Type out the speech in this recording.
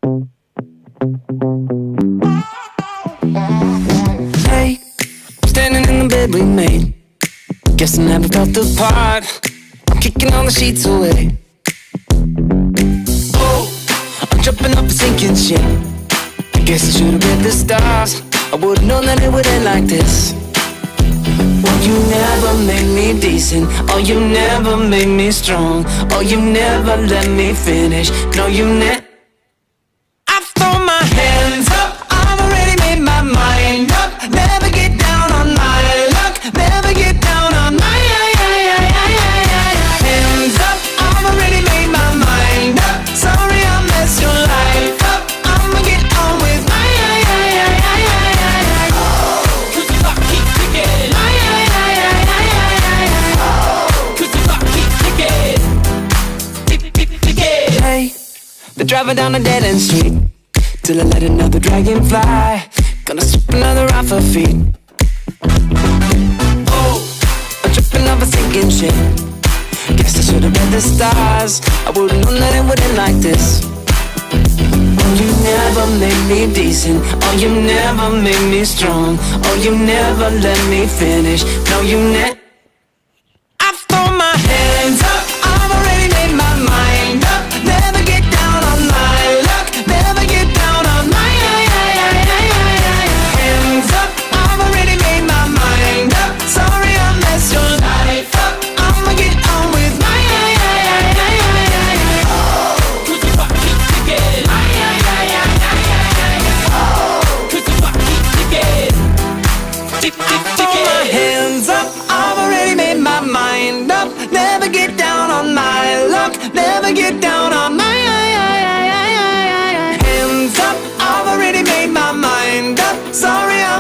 Hey, I'm standing in the bed we made. Guess I never felt the part. I'm kicking all the sheets away. Oh, I'm jumping up and sinking shit. I guess I should've read the stars. I would've known that it would end like this. Oh, you never made me decent. Oh, you never made me strong. Oh, you never let me finish. No, you never. I throw my hands up. I've already made my mind up. Never get down on my luck. Never get down on my hands up. I've already made my mind up. Sorry I messed your life up. I'ma get on with my cause the clock keep ticking. Cause the clock keep ticking. Hey, they're driving down a dead end street till I let another dragon fly. Gonna sweep another off her feet. Oh, I'm tripping off a sinking ship. Guess I should've read the stars. I would've known that it would end like this. Oh, you never made me decent. Oh, you never made me strong. Oh, you never let me finish. No, you never. I throw my hands up. I've already made my mind up. Never get down on my luck. Never get down on my hands up. I've already made my mind up. Sorry I messed your life up. I'ma get on with my cause the clock keep ticking. Cause the clock keep ticking. Tick, tick, ticking. My hands up. I've already made my mind up. Never get down on my luck. Never get down on my hands up. I've already made my mind up. Sorry